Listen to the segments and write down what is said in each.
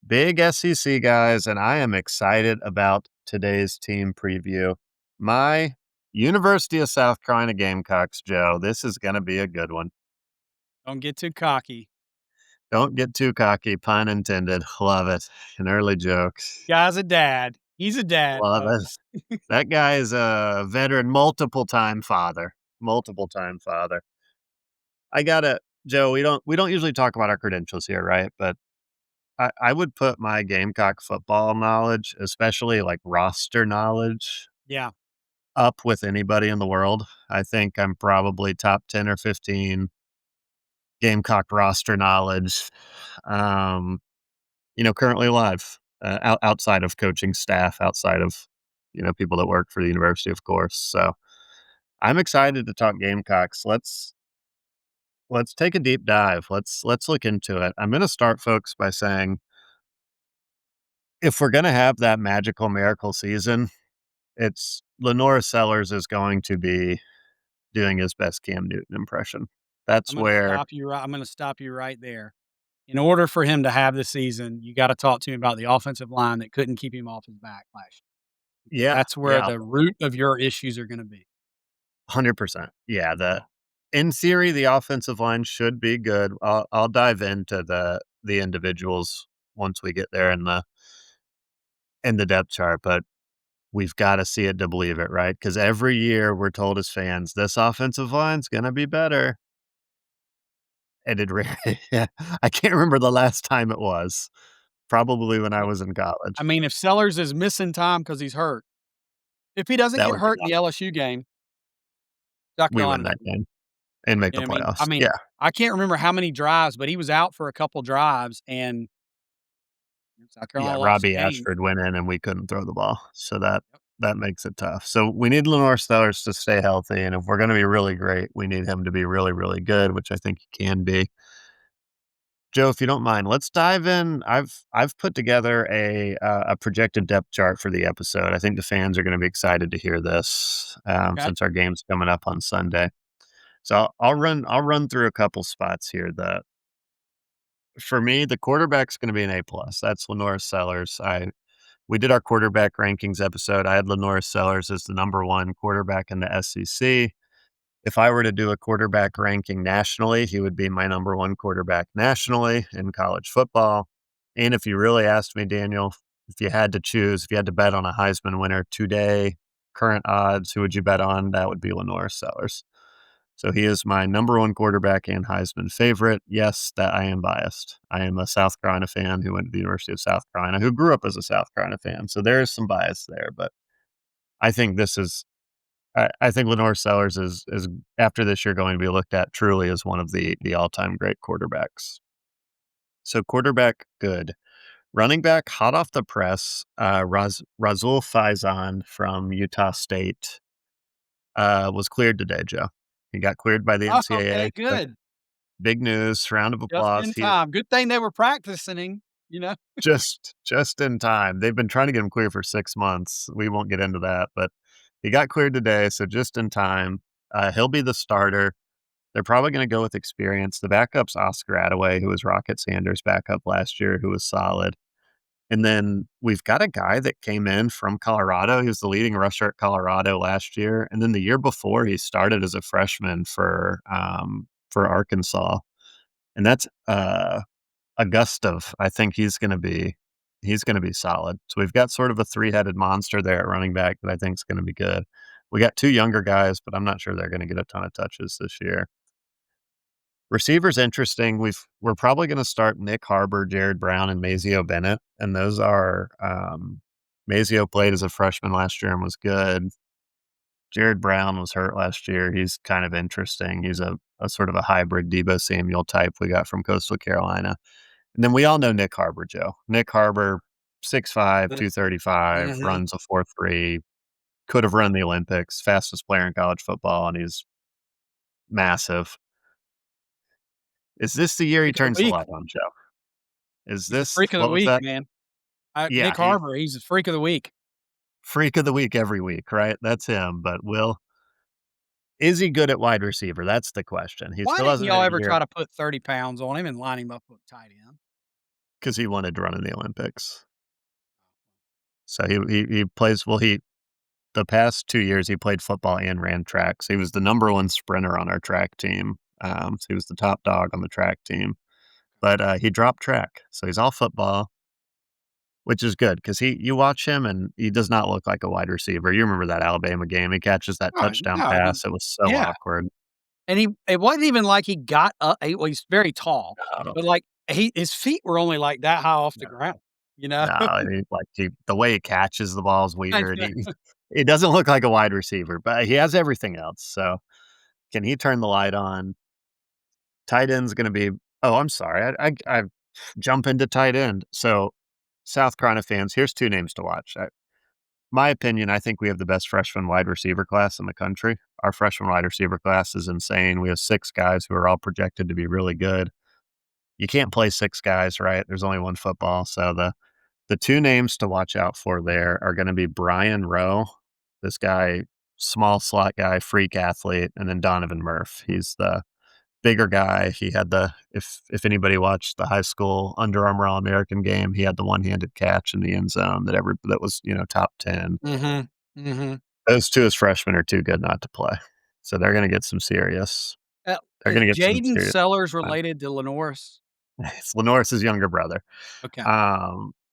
Big SEC guys, and I am excited about today's team preview. My University of South Carolina Gamecocks, Joe. This is going to be a good one. Don't get too cocky. Don't get too cocky, pun intended. Love it. An early joke. Guy's a dad. He's a dad, Love folks. it. That guy is a veteran, multiple time father. Multiple time father. I gotta, Joe. We don't usually talk about our credentials here, right? But I would put my Gamecock football knowledge, especially like roster knowledge, Yeah. up with anybody in the world. I think I'm probably top 10 or 15 Gamecock roster knowledge, um, currently alive, outside of coaching staff, outside of, people that work for the university, of course. So I'm excited to talk Gamecocks. Let's take a deep dive. Let's look into it. I'm going to start, folks, by saying if we're going to have that magical miracle season, it's Lenora Sellers is going to be doing his best Cam Newton impression. That's where I'm gonna stop you right there. In order for him to have the season, you gotta talk to him about the offensive line that couldn't keep him off his back last year, because yeah, that's where yeah, the root of your issues are gonna be. 100%. Yeah, Yeah. in theory, the offensive line should be good. I'll dive into the individuals once we get there in the depth chart, but we've gotta see it to believe it, right? Because every year we're told as fans, "This offensive line's gonna be better." And it really yeah, I can't remember the last time it was. Probably when I Well, was in college. I mean, if Sellers is missing time because he's hurt, if he doesn't That get would be hurt in the awesome. LSU game, South We win Carolina that doesn't win. game and make You the know what I mean? I playoffs. mean, Yeah. I can't remember how many drives, but he was out for a couple drives, and South Yeah, Carolina lost the Robbie game. Ashford went in and we couldn't throw the ball, so that makes it tough. So we need Lenore Stellars to stay healthy, and if we're gonna be really great, we need him to be really, really good, which I think he can be. Joe, if you don't mind, let's dive in. I've put together a projected depth chart for the episode. I think the fans are gonna be excited to hear this, Okay. since our game's coming up on Sunday. So I'll run through a couple spots here that for me, the quarterback's gonna be an A plus. That's Lenore Sellers. We did our quarterback rankings episode. I had Lenore Sellers as the number one quarterback in the SEC. If I were to do a quarterback ranking nationally, he would be my number one quarterback nationally in college football. And if you really asked me, Daniel, if you had to choose, if you had to bet on a Heisman winner today, current odds, who would you bet on? That would be Lenore Sellers. So he is my number one quarterback and Heisman favorite. Yes, that I am biased. I am a South Carolina fan who went to the University of South Carolina, who grew up as a South Carolina fan. So there is some bias there, but I think this is I think Lenore Sellers is after this year going to be looked at truly as one of the all time great quarterbacks. So quarterback good. Running back hot off the press, Razul Faizan from Utah State was cleared today, Joe. He got cleared by the Oh, okay, NCAA. So good. big news, round of Just applause. in He is time. Good thing they were practicing him, you know? just in time. They've been trying to get him clear for 6 months. We won't get into that, but he got cleared today, so just in time. He'll be the starter. They're probably gonna go with experience. The backup's Oscar Attaway, who was Rocket Sanders' backup last year, who was solid. And then we've got a guy that came in from Colorado. He was the leading rusher at Colorado last year, and then the year before, he started as a freshman for Arkansas, and that's, Augustov. I think he's gonna be solid. So we've got sort of a three-headed monster there at running back that I think is gonna be good. We got 2 younger guys, but I'm not sure they're gonna get a ton of touches this year. Receivers interesting. We're probably gonna start Nick Harbor, Jared Brown, and Mazeo Bennett, and those are, Mazeo played as a freshman last year and was good. Jared Brown was hurt last year. He's kind of interesting. He's a sort of a hybrid Debo Samuel type we got from Coastal Carolina. And then we all know Nick Harbor, Joe. Nick Harbor, 6'5", Mhm. 235, Mhm. runs a 4.3, could have run the Olympics, fastest player in college football, and he's massive. Is this the year he Freak of the turns the week. light on, Joe? Is He's a this freak of the what was week, that? man. Yeah, Nick he Harbor, he's a freak of the week. freak of the week every week, right? That's him, but is he good at wide receiver? That's the question. He Why still didn't hasn't had y'all a ever year. try to put 30 pounds on him and line him up with tight end? because he wanted to run in the Olympics. So he plays well, he the past 2 years, he played football and ran track, so he was the number 1 sprinter on our track team, so he was the top dog on the track team, but, he dropped track, so he's all football, which is good because he you watch him, and he does not look like a wide receiver. You remember that Alabama game, he catches that No, touchdown no, pass, it was so yeah, awkward. and it wasn't even like he got up well, he's very tall, No, but, like, his feet were only, like, that high off the no, ground, you know? no, he the way he catches the ball is I weird, know. he doesn't look like a wide receiver, but he has everything else, so can he turn the light on? Tight end's gonna be oh, I'm sorry, I jump into tight end. So, South Carolina fans, here's 2 names to watch. My opinion, I think we have the best freshman wide receiver class in the country. Our freshman wide receiver class is insane. We have 6 guys who are all projected to be really good. You can't play 6 guys, right? There's only 1 football, so the 2 names to watch out for there are gonna be Brian Rowe, this guy, small slot guy, freak athlete, and then Donovan Murph. He's the bigger guy. He had the if anybody watched the high school Under Armour All-American game, he had the one-handed catch in the end zone that was, top 10. Mhm, mhm. Those 2 as freshmen are too good not to play. So they're Is gonna get some Jaden serious Sellers time. related to Lenoris? It's Lenoris's younger brother. Okay.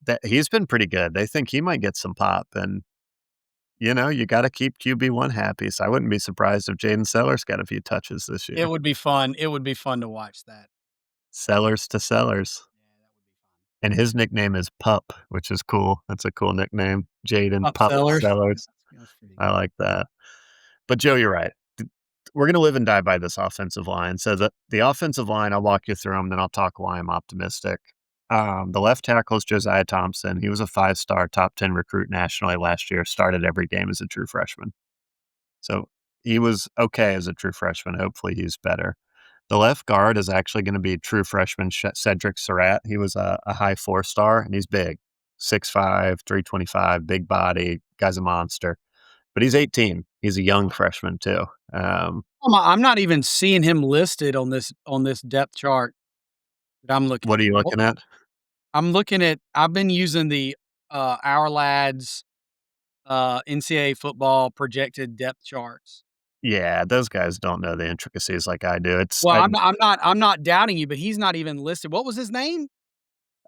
That he's been pretty good. They think he might get some pop, and, you gotta keep QB1 happy, so I wouldn't be surprised if Jaden Sellers got a few touches this year. It would be fun to watch that. Sellers to Sellers. Yeah, that would be fun. And his nickname is Pup, which is cool. That's a cool nickname. Jaden Top Pup sellers? Sellers. That's pretty I good. like that. But Joe, you're right. We're gonna live and die by this offensive line. So the offensive line, I'll walk you through them, then I'll talk why I'm optimistic. The left tackle is Josiah Thompson. He was a 5-star, top 10 recruit nationally last year, started every game as a true freshman. So he was okay as a true freshman. Hopefully he's better. The left guard is actually going to be true freshman Cedric Surratt. He was a high 4-star, and he's big, 6'5", 325, big body. Guy's a monster. But he's 18. He's a young freshman too. I'm not even seeing him listed on this depth chart that I'm looking What are at. you What looking at? I've been using the, Our Lads, NCAA football projected depth charts. Yeah, those guys don't know the intricacies like I do. It's Well, I'm not doubting you, but he's not even listed. What was his name?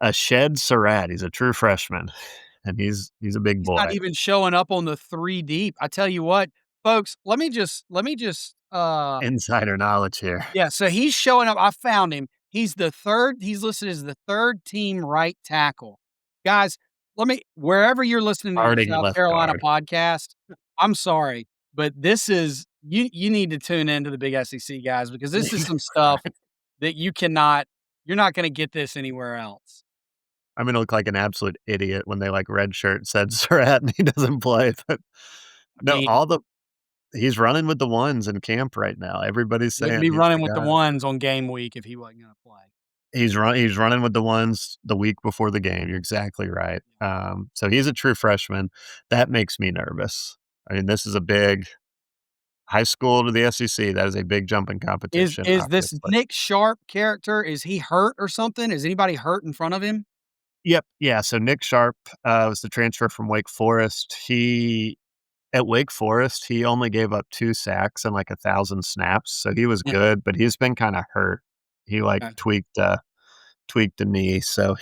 a Shed Surratt. He's a true freshman, and he's a big He's not boy. even showing up on the 3 deep. I tell you what, folks, let me just Insider knowledge here. yeah, so he's showing up. I found him. He's listed as the 3rd team right tackle. Guys, let me wherever you're listening to your Starting South left Carolina guard. podcast, I'm sorry, but this is you need to tune into the Big SEC, guys, because this is some stuff that you're not gonna get this anywhere else. I'm gonna look like an absolute idiot when they, like, red shirt said Surratt and he doesn't play, but I no, mean, all the he's running with the ones in camp right now. Everybody's wouldn't saying be he's the running with the guy. ones on game week if he wasn't gonna play. He's running with the ones the week before the game. You're exactly right. So he's a true freshman. That makes me nervous. I mean, this is a big high school to the SEC. That is a big jumping competition, Is this obviously. Nick Sharp character, is he hurt or something? Is anybody hurt in front of him? Yep. Yeah. So Nick Sharp was the transfer from Wake Forest. He At Wake Forest, he only gave up 2 sacks and, like, 1,000 snaps, so he was Mm, good, but he's been kinda hurt. He, like, okay. tweaked a knee, so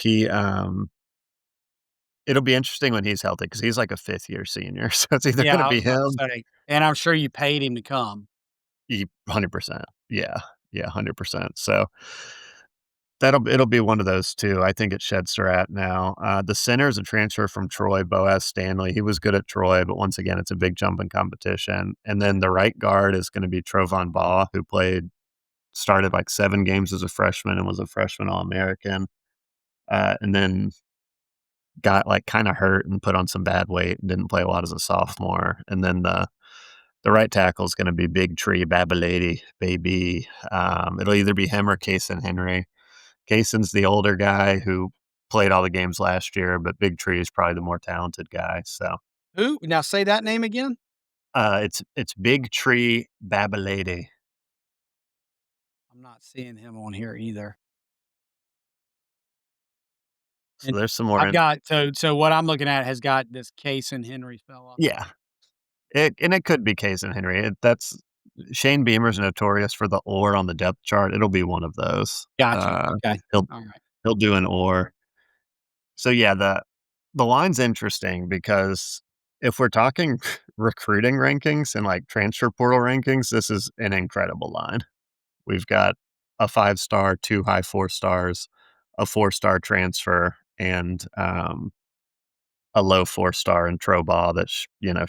it'll be interesting when he's healthy because he's, like, a fifth-year senior, so it's either Yeah, gonna I be was about him. to say, and I'm sure you paid him to come. 100%. Yeah. Yeah, 100%. So it'll be one of those 2. I think it's Shed Surratt now. The center is a transfer from Troy, Boaz Stanley. He was good at Troy, but once again, it's a big jumping competition. And then the right guard is gonna be Trovon Baugh, who started, like, 7 games as a freshman and was a freshman All-American, and then got, like, kinda hurt and put on some bad weight and didn't play a lot as a sophomore. And then the right tackle is gonna be Big Tree Babalady, baby. It'll either be him or Kason Henry. Kason's the older guy who played all the games last year, but Big Tree is probably the more talented guy, so, Who? Now say that name again? it's Big Tree Babalady. I'm not seeing him on here either. So And there's some more I've in got so what I'm looking at has got this Case and Henry fella. yeah. It could be Case and Henry. That's Shane Beamer's notorious for the or on the depth chart. It'll be one of those. Gotcha, okay. He'll Alright. he'll do an or. So yeah, the line's interesting because if we're talking recruiting rankings and like transfer portal rankings, this is an incredible line. We've got a 5-star, 2 high 4 stars, a 4-star transfer, and a low 4-star in Trobaugh that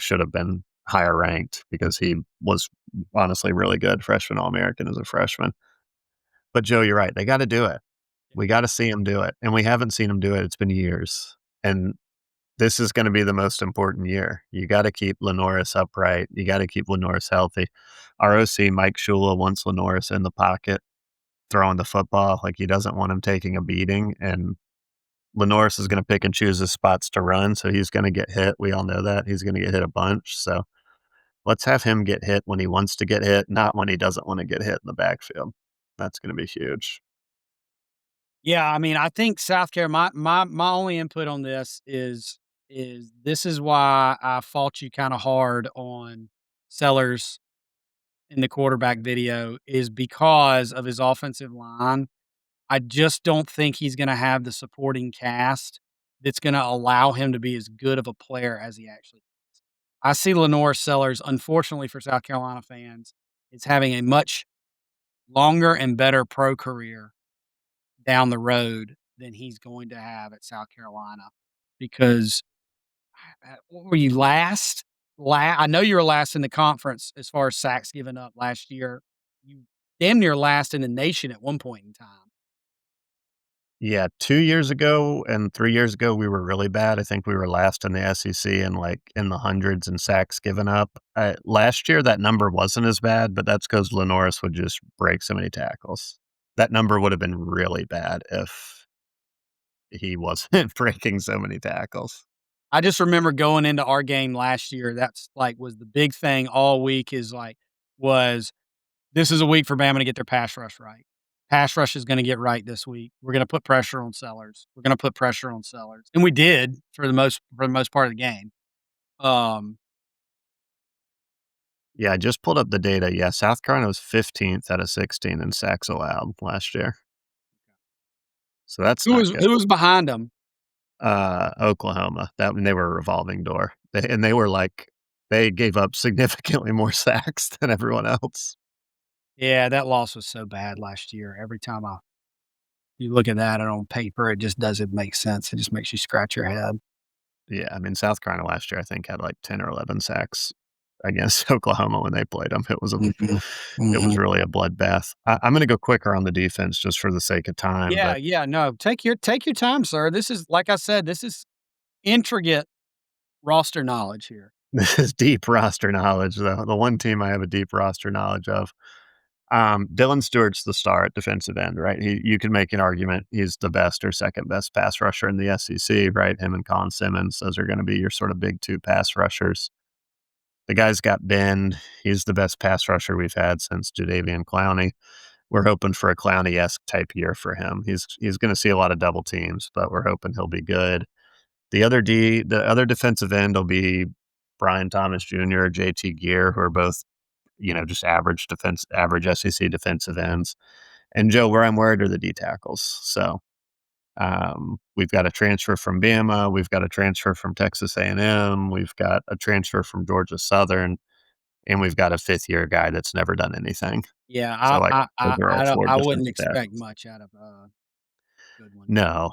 should have been higher ranked because he was honestly really good, freshman All American as a freshman. But Joe, you're right. They got to do it. We got to see him do it, and we haven't seen him do it. It's been years, and this is going to be the most important year. You got to keep Lenoris upright. You got to keep Lenoris healthy. Our OC Mike Shula wants Lenoris in the pocket throwing the football. Like he doesn't want him taking a beating, and Lenoris is going to pick and choose his spots to run, so he's going to get hit. We all know that. He's going to get hit a bunch. So let's have him get hit when he wants to get hit, not when he doesn't want to get hit in the backfield. That's going to be huge. Yeah, I mean, I think South Carolina my only input on this is this is why I fought you kinda hard on Sellers in the quarterback video is because of his offensive line. I just don't think he's gonna have the supporting cast that's gonna allow him to be as good of a player as he actually is. I see Lenore Sellers, unfortunately for South Carolina fans, is having a much longer and better pro career down the road than he's going to have at South Carolina because, what were you last? I know you were last in the conference as far as sacks given up last year. You damn near last in the nation at one point in time. Yeah, 2 years ago and 3 years ago, we were really bad. I think we were last in the SEC and, like, in the hundreds in sacks given up. Last year, that number wasn't as bad, but that's because Lenoris would just break so many tackles. That number would have been really bad if he wasn't breaking so many tackles. I just remember going into our game last year, that's like was the big thing all week is like was this is a week for Bama to get their pass rush right. Pass rush is gonna get right this week. We're gonna put pressure on Sellers. We're gonna put pressure on Sellers. And we did for the most part of the game. Um, Yeah, I just pulled up the data. Yeah, South Carolina was 15th out of 16 in sacks allowed last year, so that's not good. who was behind them? Oklahoma, that when they were a revolving door. They were like they gave up significantly more sacks than everyone else. Yeah, that loss was so bad last year. Every time you look at that and on paper, it just doesn't make sense. It just makes you scratch your head. Yeah, I mean, South Carolina last year, I think, had like 10 or 11 sacks against Oklahoma when they played them. Mhm. It was Mhm. really a bloodbath. I'm gonna go quicker on the defense just for the sake of time, Yeah, but yeah, no, take your time, sir. This is like I said, this is intricate roster knowledge here. this is deep roster knowledge, though. The one team I have a deep roster knowledge of. Dylan Stewart's the star at defensive end, right? You can make an argument he's the best or second best pass rusher in the SEC, right? Him and Con Simmons, those are gonna be your sort of big 2 pass rushers. The guy's got bend. He's the best pass rusher we've had since Jadeveon Clowney. We're hoping for a Clowney-esque type year for him. He's gonna see a lot of double teams, but we're hoping he'll be good. The other defensive end will be Brian Thomas Jr., JT Gear, who are both, just average SEC defensive ends. And Joe, where I'm worried are the D tackles. So we've got a transfer from Bama, we've got a transfer from Texas A&M, we've got a transfer from Georgia Southern, and we've got a fifth year guy that's never done anything. Yeah, So like those are our four I wouldn't defensive expect tackles. much out of a good one. No,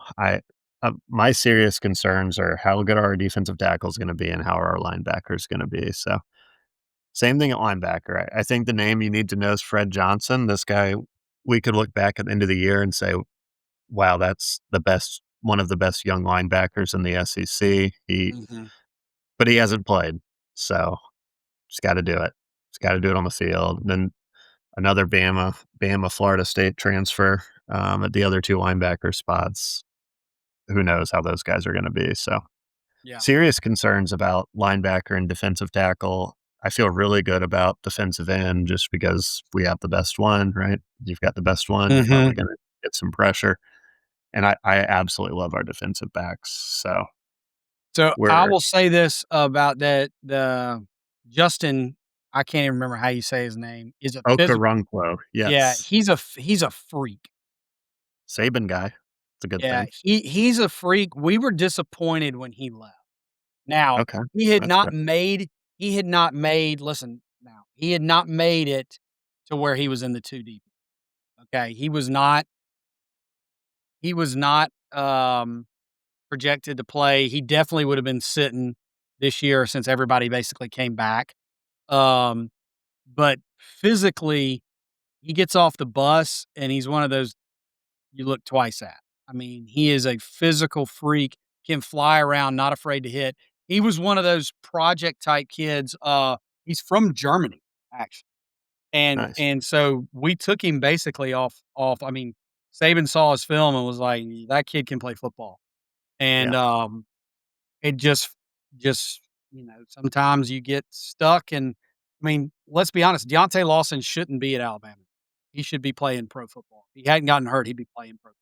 my serious concerns are how good are our defensive tackles going to be and how are our linebackers going to be. So same thing at linebacker. I think the name you need to know is Fred Johnson. This guy, we could look back at the end of the year and say, wow, that's one of the best young linebackers in the SEC. Mhm. But he hasn't played. So just got to do it. Just got to do it on the field. And then another Bama, Florida State transfer at the other two linebacker spots. Who knows how those guys are going to be? So Yeah. serious concerns about linebacker and defensive tackle. I feel really good about defensive end just because we have the best one, right? You've got the best one. You're Mhm. probably going to get some pressure. and I absolutely love our defensive backs. So So, I we're will say this about that the Justin I can't even remember how you say his name, is a physical. Okoronkwo, Yeah, yes, he's a freak. Saban guy. It's a good Yeah, thing. he's a freak. We were disappointed when he left. Now, Okay, he had that's not fair. made he had not made listen now, he had not made it to where he was in the 2 deep, okay? He was not projected to play. He definitely would have been sitting this year since everybody basically came back. Um, but physically, he gets off the bus and he's one of those you look twice at. I mean, he is a physical freak, can fly around, not afraid to hit. He was one of those project type kids. He's from Germany, actually. Nice. And so we took him basically off. I mean, Saban saw his film and was like, that kid can play football. And Yeah, it just sometimes you get stuck. And I mean, let's be honest, Deontay Lawson shouldn't be at Alabama. He should be playing pro football. If he hadn't gotten hurt, he'd be playing pro.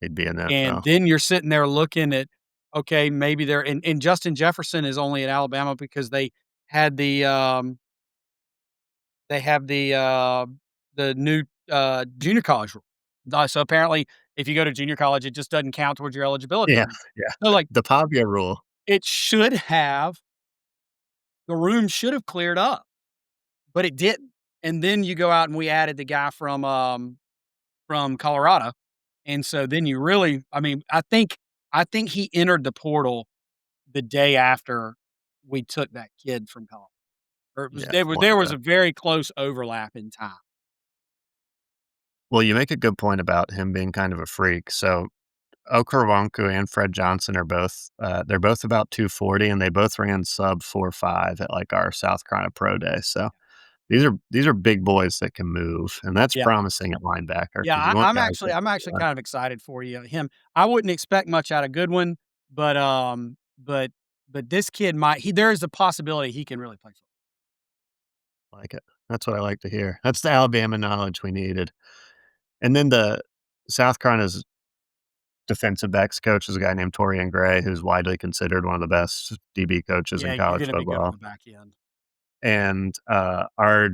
he'd be in the And NFL. then you're sitting there looking at, okay, maybe they're and Justin Jefferson is only at Alabama because had the, they have the new, junior college rule. So apparently, if you go to junior college, it just doesn't count towards your eligibility Yeah, anymore. yeah. So, like, The Pavia rule. it should have the room should have cleared up, but it didn't. And then you go out and we added the guy from Colorado, and so then you really I mean, I think he entered the portal the day after we took that kid from Colorado, or it was Yeah, there was a very close overlap in time. well, you make a good point about him being kind of a freak. So Okoronkwo and Fred Johnson are both, they're both about 240, and they both ran sub 4.5 at, like, our South Carolina Pro Day, so these are big boys that can move, and that's Yeah. promising at linebacker Yeah, because you want I'm guys actually that I'm can actually run. kind of excited for you. Him I wouldn't expect much out of Goodwin, but, but this kid might there is a possibility he can really play football. Like it. That's what I like to hear. That's the Alabama knowledge we needed. And then the South Carolina's defensive backs coach is a guy named Torian Gray, who's widely considered one of the best DB coaches Yeah, in you're college gonna be good on football, the back end. and, our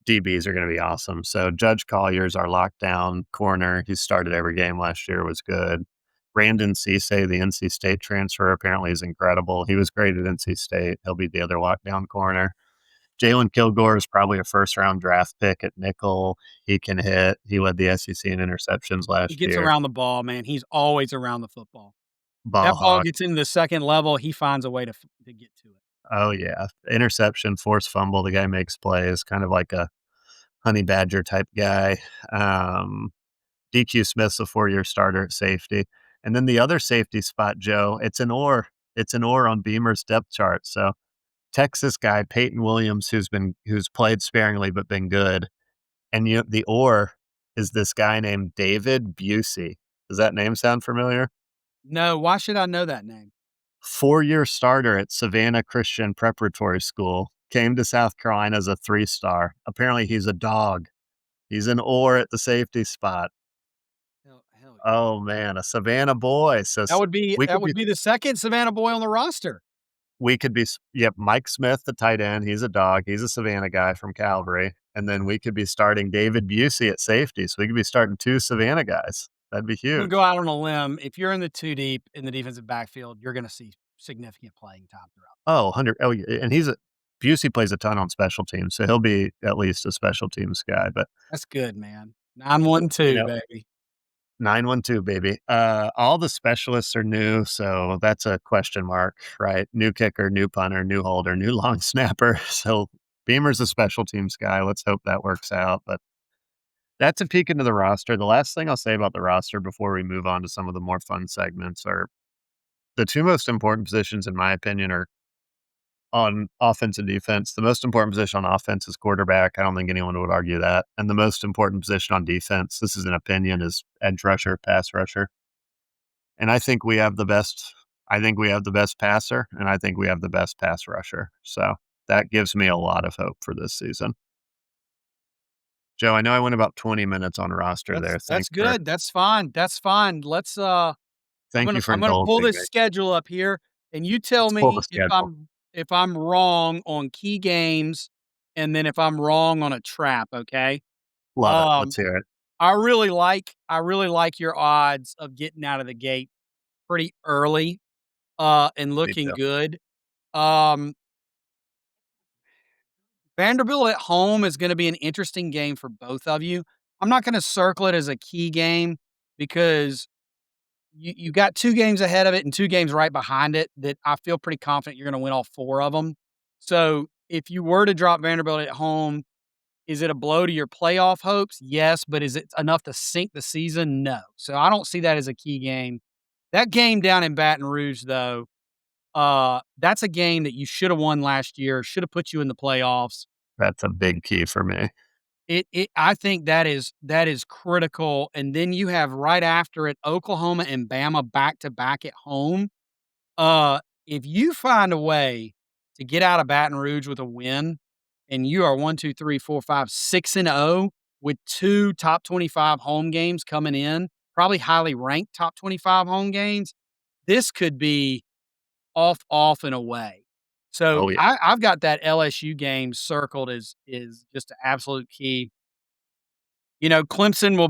DBs are gonna be awesome. So Judge Collier's our lockdown corner. He started every game last year, was good. Brandon Cisse, the NC State transfer, apparently is incredible. He was great at NC State. He'll be the other lockdown corner. Jalen Kilgore is probably a first-round draft pick at nickel. He can hit. He led the SEC in interceptions He last gets year. around the ball, man. He's always around the football. Ball That ball hawk. gets into the second level, he finds a way to get to it. Oh, yeah. Interception, forced fumble, the guy makes plays, kind of like a honey badger type guy. Um, DQ Smith's a four-year starter at safety. And then the other safety spot, Joe, it's an or on Beamer's depth chart. So Texas guy, Peyton Williams, who's played sparingly but been good. And the or is this guy named David Busey. Does that name sound familiar? No, why should I know that name? Four-year starter at Savannah Christian Preparatory School, came to South Carolina as a three-star. Apparently, he's a dog. He's an or at the safety spot. Hell yeah. Oh, man, a Savannah boy. So That s would be we that could be would be the 2nd Savannah boy on the roster. we could be s yep, Mike Smith, the tight end, he's a dog. He's a Savannah guy from Calvary, and then we could be starting David Busey at safety, so we could be starting 2 Savannah guys. That'd be I'm gonna huge. go out on a limb. If you're in the 2 deep in the defensive backfield, you're gonna see significant playing time throughout. Oh, 100 oh, yeah, and Busey plays a ton on special teams, so he'll be at least a special teams guy, but, That's good, man. you 9-1-2, know baby. 912, baby. All the specialists are new, so that's a question mark, right? New kicker, new punter, new holder, new long snapper. So Beamer's a special teams guy. Let's hope that works out. But that's a peek into the roster. The last thing I'll say about the roster before we move on to some of the more fun segments are the two most important positions, in my opinion, are on offense and defense. The most important position on offense is quarterback. I don't think anyone would argue that. And the most important position on defense, this is an opinion, is edge rusher, pass rusher. And I think we have the best passer, and I think we have the best pass rusher. So that gives me a lot of hope for this season. Joe, I know I went about 20 minutes on roster there. That's good, that's fine. Thank you for I'm gonna pull indulging this me. schedule up here, and you tell Let's pull the me schedule. if I'm wrong on key games, and then if I'm wrong on a trap, okay? Love it. Um, Let's hear it. I really like your odds of getting out of the gate pretty early, and Me looking too. good. Um, Vanderbilt at home is gonna be an interesting game for both of you. I'm not gonna circle it as a key game because you got 2 games ahead of it and 2 games right behind it that I feel pretty confident you're gonna win all 4 of them. So, if you were to drop Vanderbilt at home, is it a blow to your playoff hopes? Yes, but is it enough to sink the season? No. So, I don't see that as a key game. That game down in Baton Rouge, though, that's a game that you shoulda won last year, shoulda put you in the playoffs. That's a big key for me. I think that is critical, and then you have right after it, Oklahoma and Bama back to back at home. If you find a way to get out of Baton Rouge with a win, and you are 1, 2, 3, 4, 5, 6-0 with 2 top 25 home games coming in, probably highly ranked top 25 home games, this could be off, off, and away. So Oh, yeah. I've got that LSU game circled as is just an absolute key. You know, Clemson will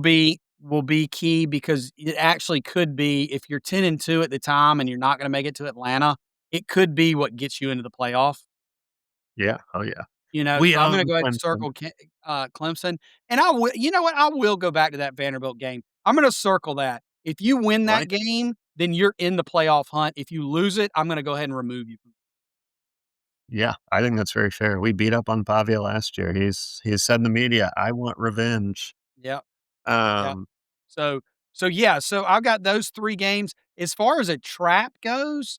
be key because it actually could be if you're 10 and 2 at the time and you're not gonna make it to Atlanta, it could be what gets you into the playoff, Yeah. Oh, yeah. you know, We so I'm gonna own go ahead and Clemson. circle Clemson, and I will you know what? I will go back to that Vanderbilt game. I'm gonna circle that. If you win I that like it. game, then you're in the playoff hunt. If you lose it, I'm gonna go ahead and remove you. Yeah, I think that's very fair. We beat up on Pavia last year. He's said in the media, "I want revenge." Yep, yep. Um, So yeah, so I've got those 3 games. As far as a trap goes,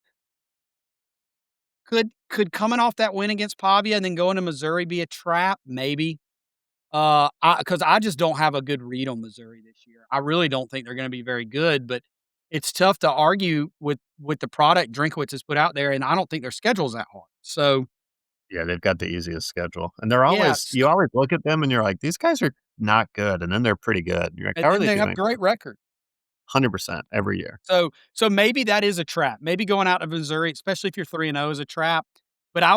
could coming off that win against Pavia and then going to Missouri be a trap? Maybe. Because I just don't have a good read on Missouri this year. I really don't think they're gonna be very good, but it's tough to argue with the product Drinkwitz has put out there, and I don't think their schedule's that hard. So, yeah, they've got the easiest schedule, and they're yeah, always you always look at them and you're like, "These guys are not good," and then they're pretty good. You're like, and "How are then they they have doing great this?" record. 100% every year. So maybe that is a trap. Maybe going out to Missouri, especially if you're 3-0 is a trap, but I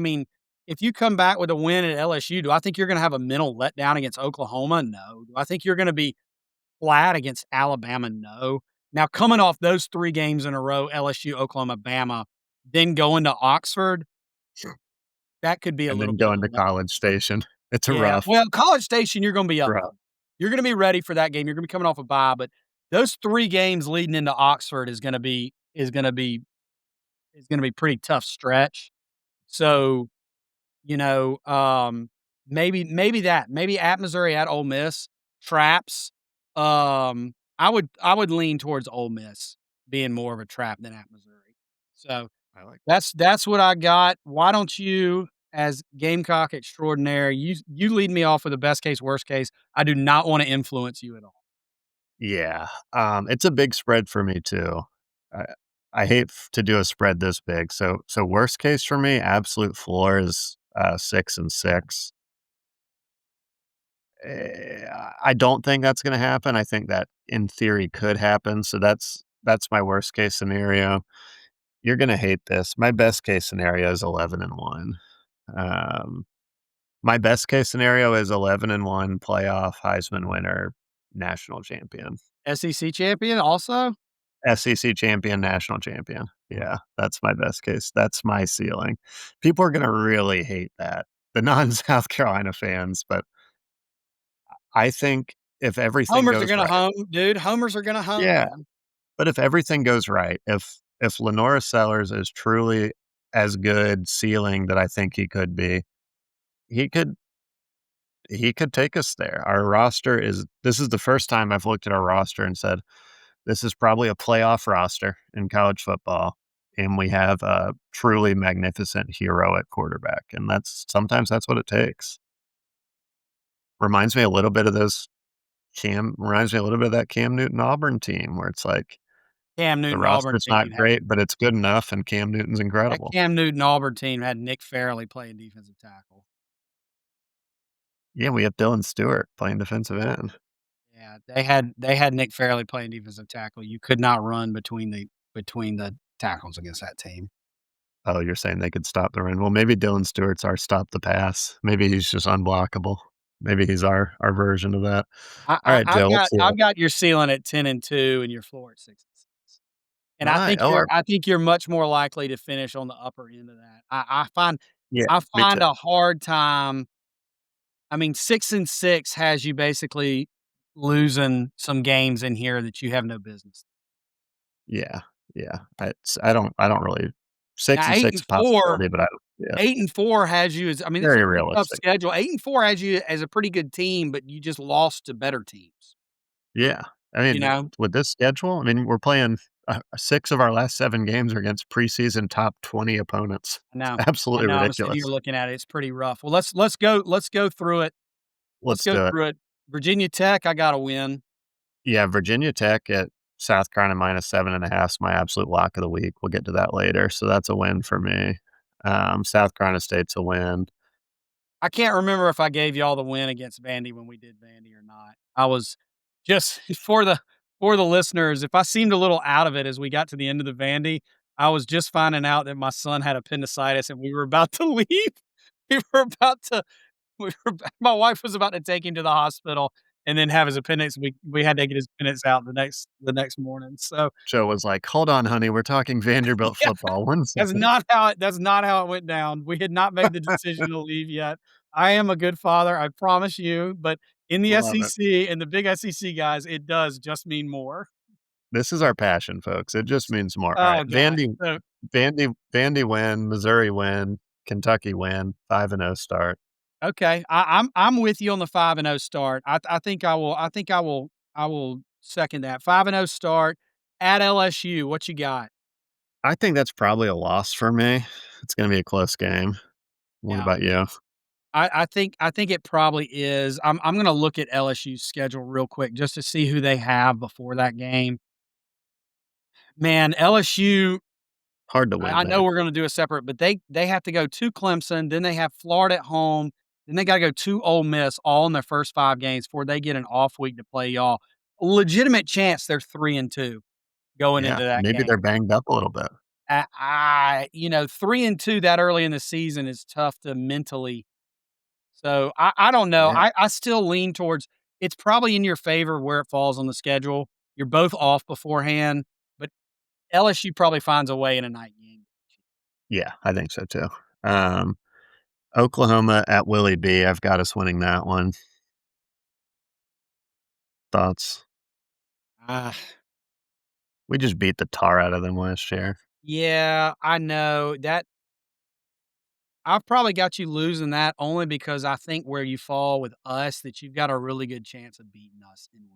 mean, if you come back with a win at LSU, do I think you're gonna have a mental letdown against Oklahoma? No. Do I think you're gonna be flat against Alabama? No. Now coming off those 3 games in a row, LSU, Oklahoma, Bama, then going to Oxford, that could be a And little then bit of going a to letdown. College Station. It's a Yeah, rough well, College Station, you're gonna be up for. rough. You're gonna be ready for that game. You're gonna be coming off a bye, but those 3 games leading into Oxford is gonna be pretty tough stretch. So, you know, maybe at Missouri, at Ole Miss, traps. I would lean towards Ole Miss being more of a trap than at Missouri. So I like that's what I got. Why don't you, as Gamecock extraordinaire, you lead me off with the best case, worst case. I do not want to influence you at all. Yeah, it's a big spread for me too. I I hate to do a spread this big. So worst case for me, absolute floor is 6-6. I don't think that's going to happen. I think that in theory could happen. So that's my worst case scenario. You're going to hate this. My best case scenario is 11-1. Um, my best case scenario is 11-1 playoff Heisman winner, national champion. SEC champion also? SEC champion, national champion. Yeah, that's my best case. That's my ceiling. People are gonna really hate that, the non-South Carolina fans, but I think if everything Homers are goes gonna right. home, dude. Homers are gonna home, Yeah, man. but if everything goes right, if Lenora Sellers is truly as good ceiling that I think he could be, he could he could take us there. Our roster is this is the first time I've looked at our roster and said, "This is probably a playoff roster in college football," and we have a truly magnificent hero at quarterback, and that's sometimes that's what it takes. Reminds me a little bit of those Cam reminds me a little bit of that Cam Newton Auburn team where it's like, Cam the Newton Auburn roster's not team had great, but it's good enough, and Cam Newton's that incredible. Cam Newton Auburn team had Nick Fairley playing defensive tackle. Yeah, we have Dylan Stewart playing defensive end. Yeah, they had Nick Fairley playing defensive tackle. You could not run between the tackles against that team. Oh, you're saying they could stop the run. Well, maybe Dylan Stewart's our stop the pass. Maybe he's just unblockable. Maybe he's our version of that. I All I right, I've Joe, got let's see I've it. got your ceiling at 10-2 and your floor at 6-6. And I Alright. think Oh, you're our I think you're much more likely to finish on the upper end of that. I find yeah, I me find too. a hard time. I mean, 6-6 has you basically losing some games in here that you have no business. Yeah, yeah. I don't really 6 Now and 6 a possibility, but I don't yeah, 8-4 has you as I mean, it's a very pretty tough realistic. schedule. 8-4 has you as a pretty good team, but you just lost to better teams, Yeah. I you mean, know? with this schedule, I mean, we're playing, 6 of our last 7 games are against preseason top 20 opponents. I It's know. I absolutely know, I'm sitting here ridiculous. looking at it, it's pretty rough. Well, let's go through it. Let's Let's go do it. through it. Virginia Tech, I gotta win. Yeah, Virginia Tech at South Carolina minus 7.5 is my absolute lock of the week. We'll get to that later, so that's a win for me. South Carolina State's a win. I can't remember if I gave y'all the win against Vandy when we did Vandy or not. I was just for the listeners, if I seemed a little out of it as we got to the end of the Vandy, I was just finding out that my son had appendicitis and we were about to leave. We were about to my wife was about to take him to the hospital and then have his appendix. We had to get his appendix out the next morning. So, Joe was like, "Hold on, honey, we're talking Vanderbilt yeah. football. One second." That's not how it went down. We had not made the decision to leave yet. I am a good father, I promise you, but in the Love it. SEC and the big SEC guys, it does just mean more. This is our passion, folks. It just means more. All right, Oh gosh. So, Vandy win, Missouri win, Kentucky win, 5-0 start. okay, I'm with you on the 5-0 start. I think I will second that. 5-0 start at LSU. What you got? I think that's probably a loss for me. It's gonna be a close game. What Yeah. about you? I think it probably is. I'm gonna look at LSU's schedule real quick just to see who they have before that game. Man, LSU, Hard to I win I know there. we're gonna do a separate, but they have to go to Clemson, then they have Florida at home, then they gotta go to Ole Miss all in their first 5 games before they get an off week to play y'all. Legitimate chance they're 3-2 going Yeah, into that maybe they're game. banged up a little bit. 3-2 that early in the season is tough to mentally. So, I don't know. Yeah, I still lean towards it's probably in your favor where it falls on the schedule. You're both off beforehand, but LSU probably finds a way in a night game. yeah, I think so too. Um, Oklahoma at Willie B. I've got us winning that one. Thoughts? Ah, We just beat the tar out of them last year. yeah, I know. I've probably got you losing that only because I think where you fall with us that you've got a really good chance of beating us in week.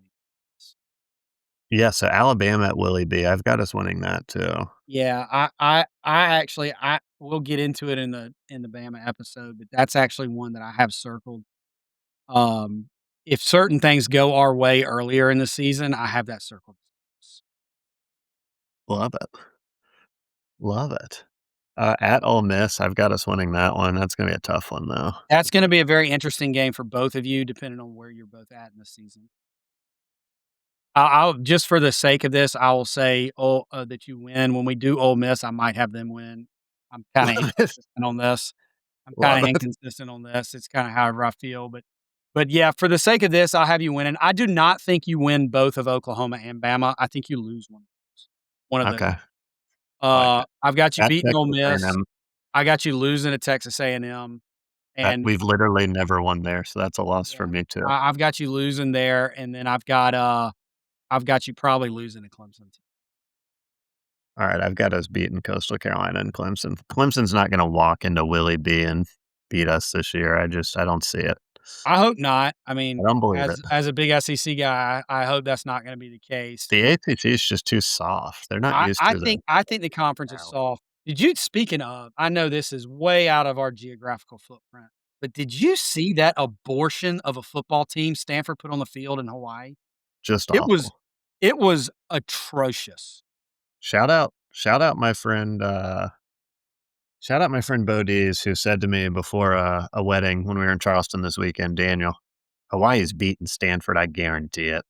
Yeah, so Alabama at Willie B. I've got us winning that too. Yeah, I actually we'll get into it in the Bama episode, but that's actually one that I have circled. Um, if certain things go our way earlier in the season, I have that circled. Love it. Love it. At Ole Miss, I've got us winning that one. That's gonna be a tough one, though. That's gonna be a very interesting game for both of you, depending on where you're both at in the season. I'll just for the sake of this, I will say, that you win. When we do Ole Miss, I might have them win. I'm kinda Love it. inconsistent on this. I'm Love kinda it. inconsistent on this. It's kinda however I feel, but yeah, for the sake of this, I'll have you winning. I do not think you win both of Oklahoma and Bama. I think you lose one of those. Okay, I like it. I've got you At beating Ole Texas Miss. A&M, I got you losing to Texas A&M, that and we've literally never won there, so that's a loss for yeah, me too. I've got you losing there, and then I've got you probably losing to Clemson too. Alright, I've got us beating Coastal Carolina and Clemson. Clemson's not gonna walk into Willie B and beat us this year. I don't see it. I hope not. I I mean, don't believe it. as a big SEC guy, I hope that's not gonna be the case. The ACC is just too soft. They're not I used I to the think I think the conference is talent. soft. Speaking of, I know this is way out of our geographical footprint, but did you see that abortion of a football team Stanford put on the field in Hawaii? Just It was awful. it was atrocious. Shout out my friend, Shout out my friend Bo Dees, who said to me before a wedding when we were in Charleston this weekend, Daniel, Hawaii's beating Stanford, I guarantee it.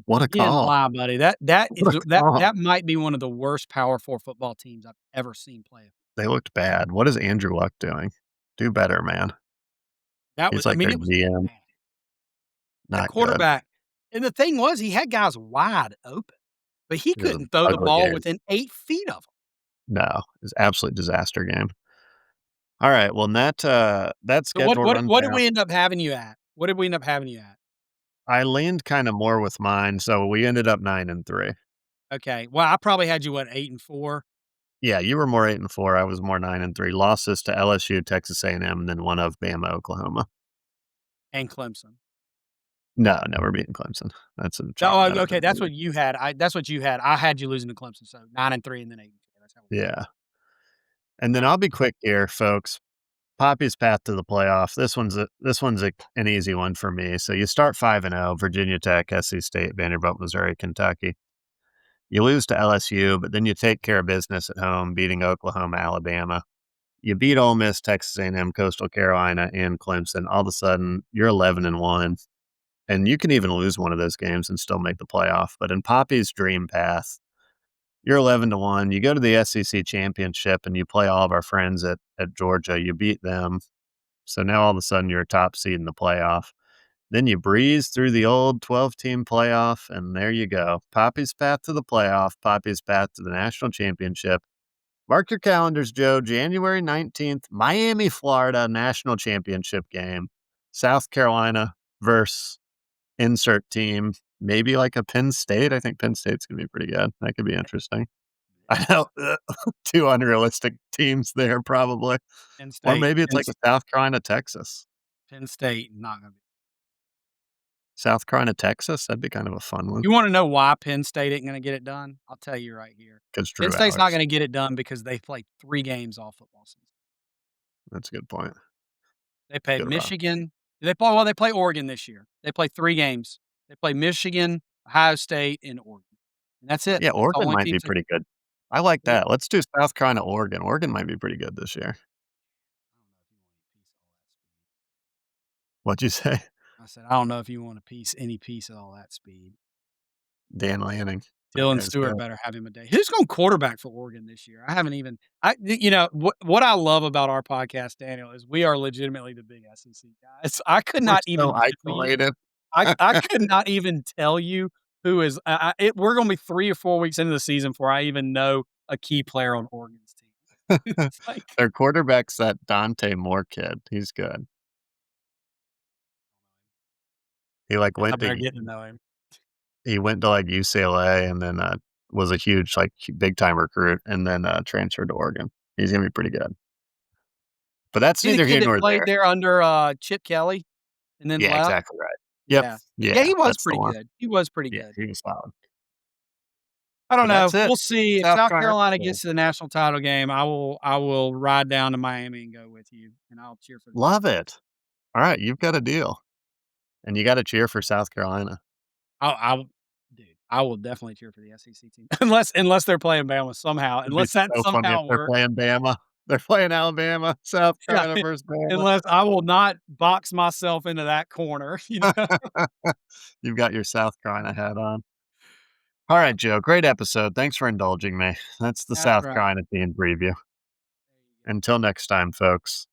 What a You didn't call. lie, buddy. That is What a call. that might be one of the worst Power 4 football teams I've ever seen play. They looked bad. What is Andrew Luck doing? Do better, man. He's I like mean, their it was GM. bad. That Not good. quarterback and the thing was he had guys wide open, but he It was an couldn't throw the ugly ball game. within 8 feet of him. No, it's absolute disaster game. All right, well, that So what schedule what run what did down, we end up having you at? What did we end up having you at? I leaned kinda more with mine, so we ended up 9-3. Okay. Well, I probably had you at 8-4 Yeah, you were more 8-4, I was more 9-3. Losses to LSU, Texas A&M, and M, and then one of Bama, Oklahoma. and Clemson. No, no, we're beating Clemson. That's a Oh, chalk that up okay, and that's beat. what you had. That's what you had. I had you losing to Clemson, so 9-3 and then 8-4. That's how we Yeah, and then alright. I'll be quick here, folks. Poppy's path to the playoff. This one's an easy one for me. So you start 5-0, Virginia Tech, SC State, Vanderbilt, Missouri, Kentucky. You lose to LSU, but then you take care of business at home, beating Oklahoma, Alabama. You beat Ole Miss, Texas A&M, Coastal Carolina, and Clemson. All of a sudden, you're 11-1, and you can even lose one of those games and still make the playoff. But in Poppy's dream path, you're 11-1. You go to the SEC championship and you play all of our friends at Georgia. You beat them. So now all of a sudden you're a top seed in the playoff. Then you breeze through the old 12-team playoff, and there you go. Poppy's path to the playoff, Poppy's path to the national championship. Mark your calendars, Joe. January 19th, Miami, Florida, national championship game. South Carolina versus insert team. Maybe like a Penn State. I think Penn State's going to be pretty good. That could be interesting. I know, two unrealistic teams there, probably. Penn Or State maybe it's Penn like a South Carolina, Texas. Penn State, not gonna be. South Carolina, Texas? That'd be kind of a fun one You wanna know why Penn State ain't gonna get it done? I'll tell you right here. because Penn Drew State's not Allers. gonna get it done because they played 3 games all football season. That's a good point. They played Good rough. Michigan. They play Oregon this year. They play 3 games. They play Michigan, Ohio State, and Oregon. And that's it. Yeah, That's the Oregon only might be teams they pretty good. I like yeah. that. Let's do South Carolina, Oregon. Oregon might be pretty good this year. What'd you say? I said, "I don't know if you want a piece any piece of all that speed." Dan Lanning. That Dylan guy's Stewart good. better have him a day. Who's going quarterback for Oregon this year? I haven't even you know, what I love about our podcast, Daniel, is we are legitimately the big SEC guys. I could We're not so even tell you isolated. I could not even tell you who is we're gonna be 3 or 4 weeks into the season before I even know a key player on Oregon's team. It's like, Their quarterback's that Dante Moore kid. He's good. He, like, I went better to get to know him. he went to, like, UCLA and then, was a huge, like, big time recruit and then, transferred to Oregon. He's gonna be pretty good. But that's He the neither kid here that nor played there. there under, Chip Kelly and then Yeah, left? exactly right. Yep. Yeah. Yeah, Yeah, he was that's the pretty one. good. He was pretty Yeah, good. he was solid. I don't But that's know. it. We'll see. If South South Carolina. Carolina gets to the national title game, I will ride down to Miami and go with you, and I'll cheer for them. Love it. Alright, you've got a deal, and you gotta cheer for South Carolina. I'll dude, I will definitely cheer for the SEC team unless they're playing Bama somehow, It'd be unless that so funny if somehow they're works. playing Bama. They're playing Alabama, South Yeah, Carolina versus Bama. unless I will not box myself into that corner, you know? You've got your South Carolina hat on. Alright, Joe, great episode. Thanks for indulging me. That's the That's South right. Carolina team preview. There you go. Until next time, folks.